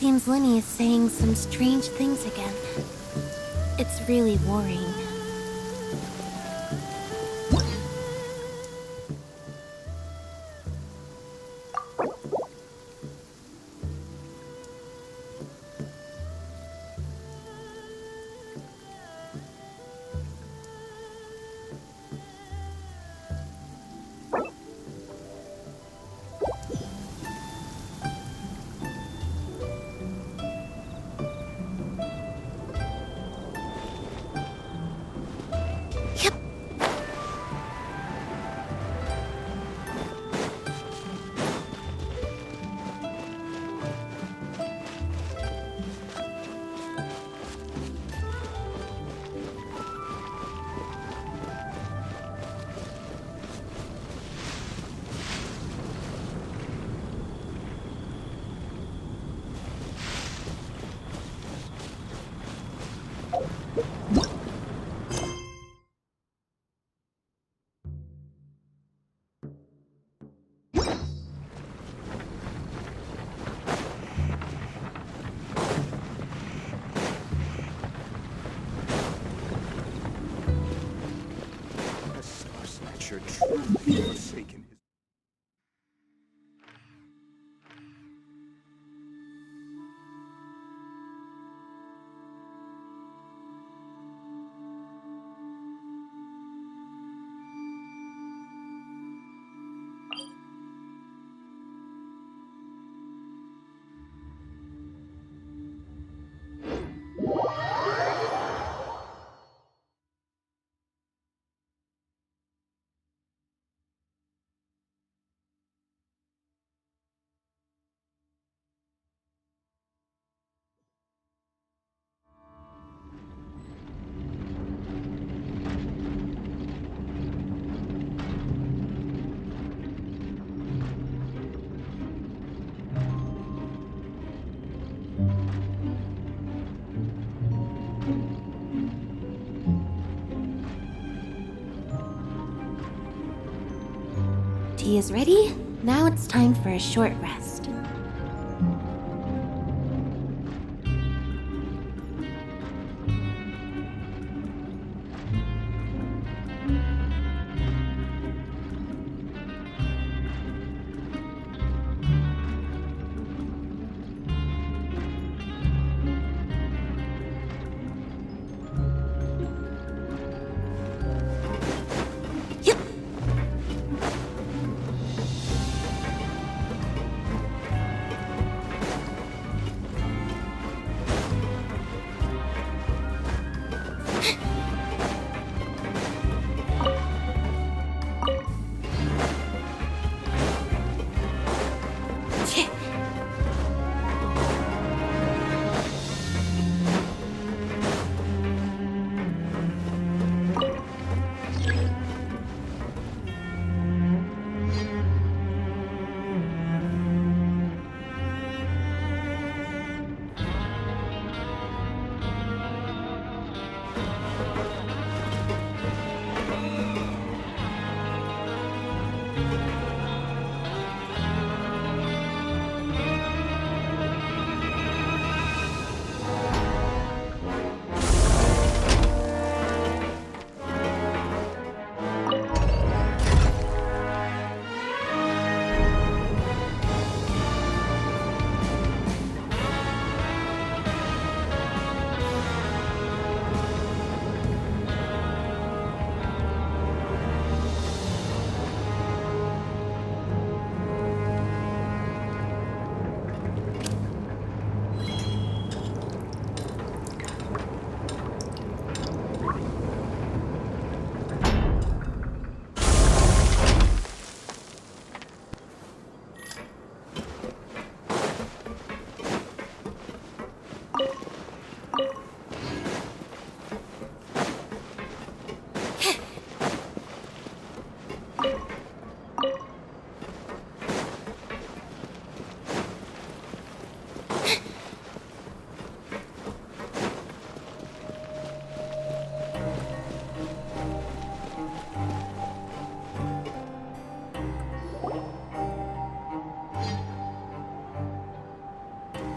seems Lenny is saying some strange things again. It's really worrying. Truly forsaken his... Tea is ready. Now it's time for a short rest.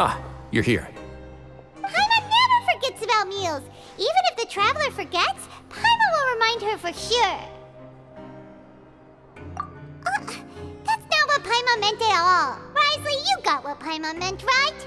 Ah, you're here. Paimon never forgets about meals. Even if the traveler forgets, Paimon will remind her for sure. That's not what Paimon meant at all. Wriothesley, you got what Paimon meant, right?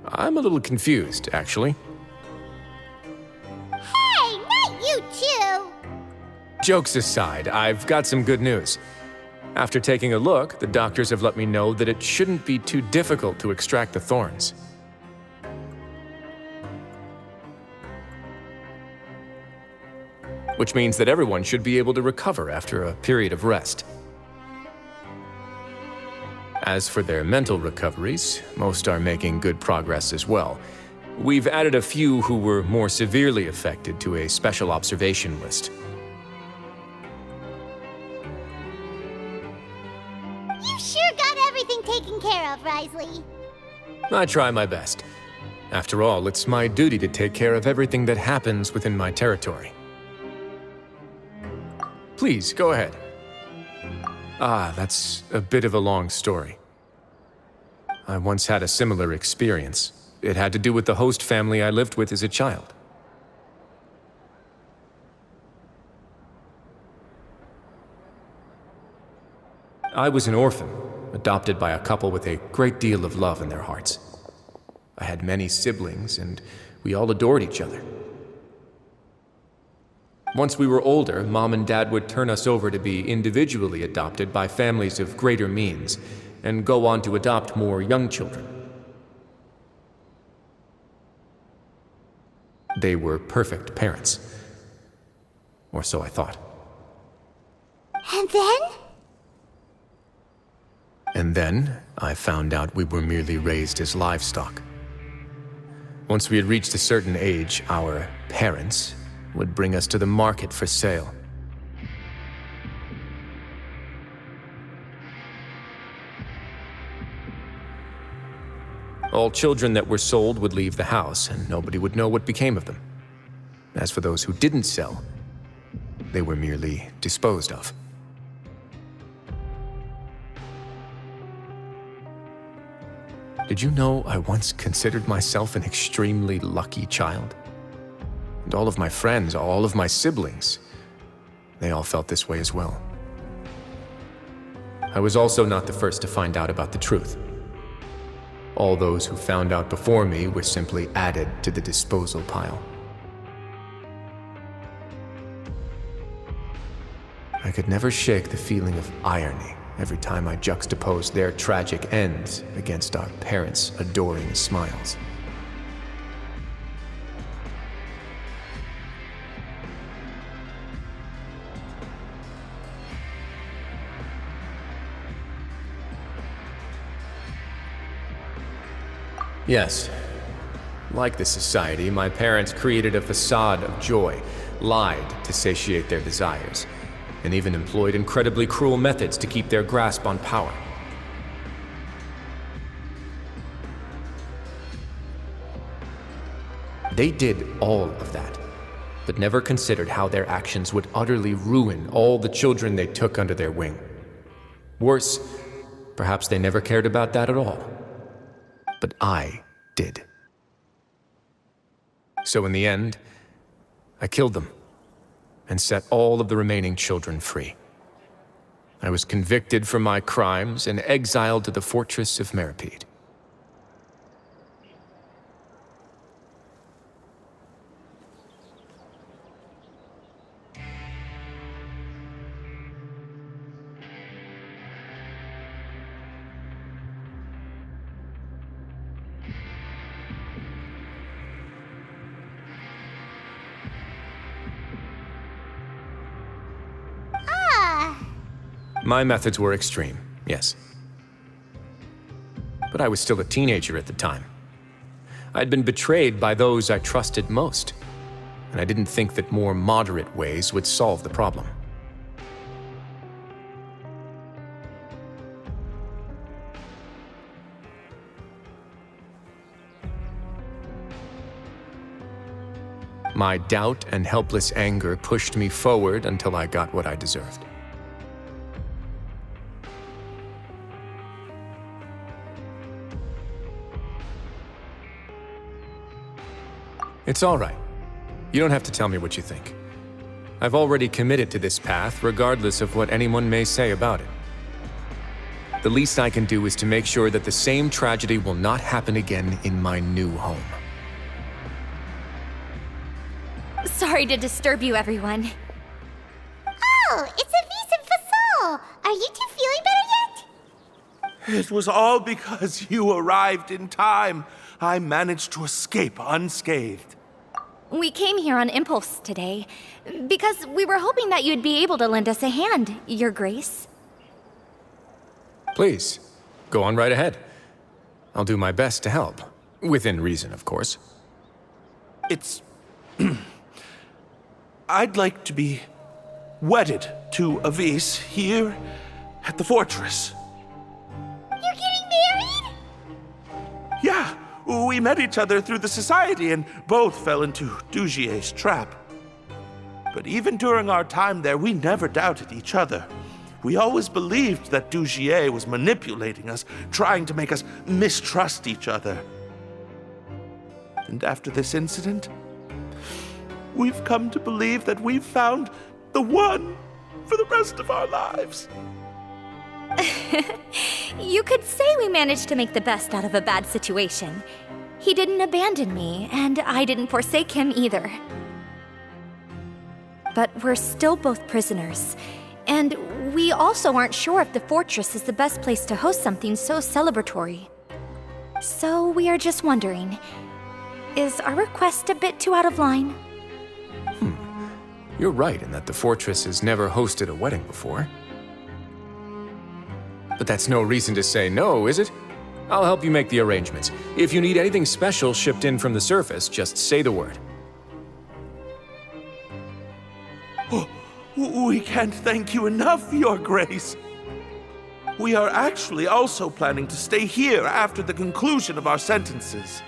I'm a little confused, actually. Hey, not you too! Jokes aside, I've got some good news. After taking a look, the doctors have let me know that it shouldn't be too difficult to extract the thorns. Which means that everyone should be able to recover after a period of rest. As for their mental recoveries, most are making good progress as well. We've added a few who were more severely affected to a special observation list. You sure got everything taken care of, Wriothesley. I try my best. After all, it's my duty to take care of everything that happens within my territory. Please, go ahead. That's a bit of a long story. I once had a similar experience. It had to do with the host family I lived with as a child. I was an orphan, adopted by a couple with a great deal of love in their hearts. I had many siblings, and we all adored each other. Once we were older, Mom and Dad would turn us over to be individually adopted by families of greater means, and go on to adopt more young children. They were perfect parents. Or so I thought. And then? And then, I found out we were merely raised as livestock. Once we had reached a certain age, our parents would bring us to the market for sale. All children that were sold would leave the house, and nobody would know what became of them. As for those who didn't sell, they were merely disposed of. Did you know I once considered myself an extremely lucky child? And all of my friends, all of my siblings, they all felt this way as well. I was also not the first to find out about the truth. All those who found out before me were simply added to the disposal pile. I could never shake the feeling of irony every time I juxtaposed their tragic ends against our parents' adoring smiles. Yes. Like the society, my parents created a facade of joy, lied to satiate their desires, and even employed incredibly cruel methods to keep their grasp on power. They did all of that, but never considered how their actions would utterly ruin all the children they took under their wing. Worse, perhaps they never cared about that at all. But I did. So in the end, I killed them and set all of the remaining children free. I was convicted for my crimes and exiled to the fortress of Meripede. My methods were extreme, yes. But I was still a teenager at the time. I'd been betrayed by those I trusted most, and I didn't think that more moderate ways would solve the problem. My doubt and helpless anger pushed me forward until I got what I deserved. It's all right. You don't have to tell me what you think. I've already committed to this path, regardless of what anyone may say about it. The least I can do is to make sure that the same tragedy will not happen again in my new home. Sorry to disturb you, everyone. Oh, it's Avis and Fasol. Are you two feeling better yet? It was all because you arrived in time. I managed to escape unscathed. We came here on impulse today, because we were hoping that you'd be able to lend us a hand, Your Grace. Please, go on right ahead. I'll do my best to help. Within reason, of course. It's... I'd like to be wedded to Avis here at the fortress. You're getting married? Yeah, we met each other through the society and both fell into Dugier's trap. But even during our time there, we never doubted each other. We always believed that Dugier was manipulating us, trying to make us mistrust each other. And after this incident, we've come to believe that we've found the one for the rest of our lives. You could say we managed to make the best out of a bad situation. He didn't abandon me, and I didn't forsake him either. But we're still both prisoners, and we also aren't sure if the fortress is the best place to host something so celebratory. So we are just wondering, is our request a bit too out of line? You're right in that the fortress has never hosted a wedding before. But that's no reason to say no, is it? I'll help you make the arrangements. If you need anything special shipped in from the surface, just say the word. Oh, we can't thank you enough, Your Grace. We are actually also planning to stay here after the conclusion of our sentences.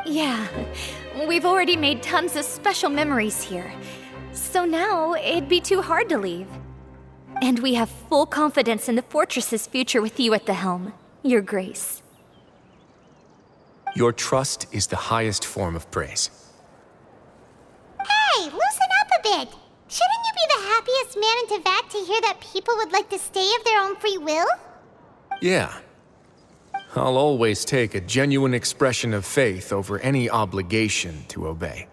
Yeah, we've already made tons of special memories here. So now it'd be too hard to leave. And we have full confidence in the fortress's future with you at the helm, Your Grace. Your trust is the highest form of praise. Hey, loosen up a bit. Shouldn't you be the happiest man in Teyvat to hear that people would like to stay of their own free will? Yeah. I'll always take a genuine expression of faith over any obligation to obey.